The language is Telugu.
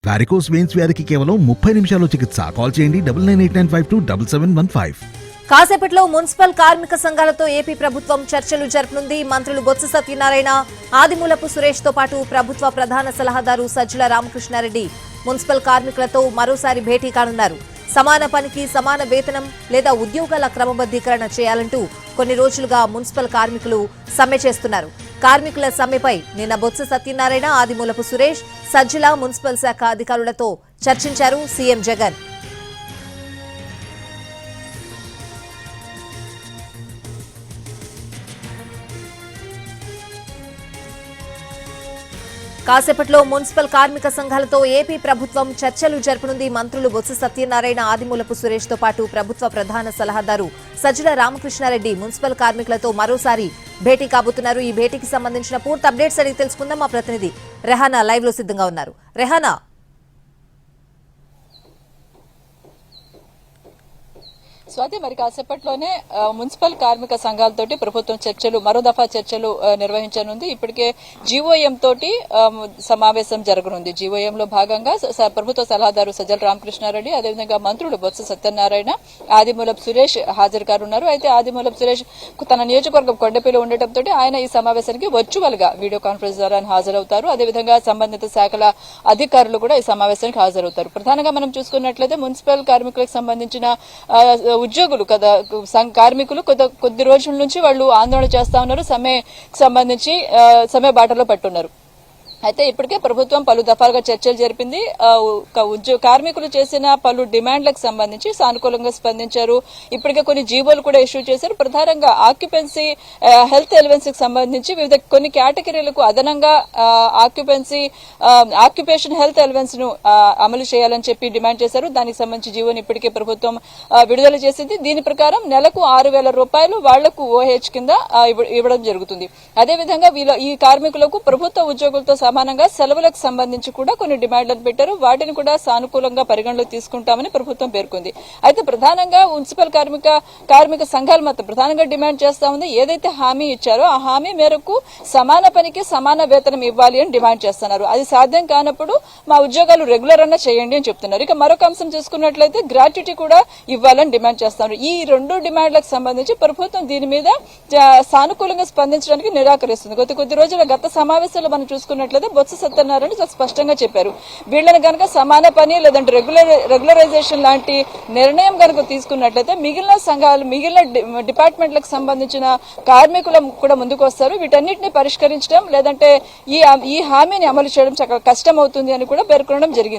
వారికోస్ వెయిన్స్ వ్యాధికి కేవలం 30 నిమిషాల్లో చికిత్స. కాల్ చేయండి 9989527715. కాసేపట్లో మున్సిపల్ కార్మిక సంఘాలతో ఏపీ ప్రభుత్వం చర్చలు జరపనుంది. మంత్రులు బొత్స సత్యనారాయణ, ఆదిమూలపు సురేష్ తో పాటు ప్రభుత్వ ప్రధాన సలహాదారు సజ్జల రామకృష్ణారెడ్డి మున్సిపల్ కార్మికులతో మరోసారి భేటీ కానున్నారు. సమాన పనికి సమాన వేతనం లేదా ఉద్యోగాల క్రమబద్ధీకరణ చేయాలంటూ కొన్ని రోజులుగా మున్సిపల్ కార్మికులు సమ్మె చేస్తున్నారు. కార్మికుల సమ్మెపై నిన్న బొత్స సత్యనారాయణ, ఆదిమూలపు సురేష్, సజ్జల మున్సిపల్ శాఖ అధికారులతో చర్చించారు సీఎం జగన్. కాసేపట్లో మున్సిపల్ కార్మిక సంఘాలతో ఏపీ ప్రభుత్వం చర్చలు జరపనుంది. మంత్రులు బొత్స సత్యనారాయణ, ఆదిమూలపు సురేష్ తో పాటు ప్రభుత్వ ప్రధాన సలహాదారు సజ్జల రామకృష్ణారెడ్డి మున్సిపల్ కార్మికులతో మరోసారి భేటీ కాబోతున్నారు. ఈ భేటీకి సంబంధించిన పూర్తి అప్డేట్స్ అడిగి తెలుసుకుందాం. మా ప్రతినిధి రెహానా లైవ్ లో సిద్ధంగా ఉన్నారు. రెహానా, స్వాతి, మరి కాసేపట్లోనే మున్సిపల్ కార్మిక సంఘాలతోటి ప్రభుత్వం చర్చలు, మరో దఫా చర్చలు నిర్వహించనుంది. ఇప్పటికే జీఓఎం తోటి సమావేశం జరగనుంది. జీఓఎం లో భాగంగా ప్రభుత్వ సలహాదారు సజ్జల రామకృష్ణారెడ్డి, అదేవిధంగా మంత్రులు బొత్స సత్యనారాయణ, ఆదిమూలపు సురేష్ హాజరు కానున్నారు. అయితే ఆదిమూలపు సురేష్ తన నియోజకవర్గం కొండపల్లిలో ఉండటంతో ఆయన ఈ సమావేశానికి వర్చువల్ గా వీడియో కాన్ఫరెన్స్ ద్వారా హాజరవుతారు. అదేవిధంగా సంబంధిత శాఖల అధికారులు కూడా ఈ సమావేశానికి హాజరవుతారు. ప్రధానంగా మనం చూసుకున్నట్లయితే మున్సిపల్ కార్మికులకు సంబంధించిన ఉద్యోగులు కదా, కార్మికులు కొద్ది రోజుల నుంచి వాళ్ళు ఆందోళన చేస్తా ఉన్నారు. సమ్మెకు సంబంధించి సమ్మె బాటలో పట్టున్నారు. అయితే ఇప్పటికే ప్రభుత్వం పలు దఫాలుగా చర్చలు జరిపింది. కార్మికులు చేసిన పలు డిమాండ్లకు సంబంధించి సానుకూలంగా స్పందించారు. ఇప్పటికే కొన్ని జీవోలు కూడా ఇష్యూ చేశారు. ప్రధానంగా ఆక్యుపెన్సీ, హెల్త్ ఎలివెన్సీకి సంబంధించి వివిధ కొన్ని కేటగిరీలకు అదనంగా ఆక్యుపేషన్ హెల్త్ ఎలివెన్స్ ను అమలు చేయాలని చెప్పి డిమాండ్ చేశారు. దానికి సంబంధించి జీవోని ఇప్పటికే ప్రభుత్వం విడుదల చేసింది. దీని ప్రకారం నెలకు 6,000 రూపాయలు వాళ్లకు ఓహెచ్ కింద ఇవ్వడం జరుగుతుంది. అదేవిధంగా ఈ కార్మికులకు ప్రభుత్వ ఉద్యోగులతో సమానంగా సెలవులకు సంబంధించి కూడా కొన్ని డిమాండ్లను పెట్టారు. వాటిని కూడా సానుకూలంగా పరిగణలోకి తీసుకుంటామని ప్రభుత్వం పేర్కొంది. అయితే ప్రధానంగా మున్సిపల్ కార్మిక సంఘాలు మాత్రం ప్రధానంగా డిమాండ్ చేస్తా ఉంది. ఏదైతే హామీ ఇచ్చారో ఆ హామీ మేరకు సమాన పనికి సమాన వేతనం ఇవ్వాలి అని డిమాండ్ చేస్తున్నారు. అది సాధ్యం కానప్పుడు మా ఉద్యోగాలు రెగ్యులర్ అన్నా చేయండి అని చెప్తున్నారు. ఇక మరొక అంశం చూసుకున్నట్లయితే గ్రాట్యుటీ కూడా ఇవ్వాలని డిమాండ్ చేస్తున్నారు. ఈ రెండు డిమాండ్లకు సంబంధించి ప్రభుత్వం దీని మీద సానుకూలంగా స్పందించడానికి నిరాకరిస్తుంది. కొద్ది రోజుల గత సమావేశంలో మనం చూసుకున్నట్లయితే బొత్స సత్యనారాయణ స్పష్టంగా చెప్పారు, వీళ్ళని గనక సమాన పని లేదంటే రెగ్యులరైజేషన్ లాంటి నిర్ణయం గనక తీసుకున్నట్లయితే మిగిలిన డిపార్ట్మెంట్లకు సంబంధించిన కార్మికులు కూడా ముందుకు వస్తారు. వీటన్నిటిని పరిష్కరించడం లేదంటే ఈ హామీని అమలు చేయడం చాలా కష్టం అవుతుంది అని కూడా పేర్కొనడం జరిగింది.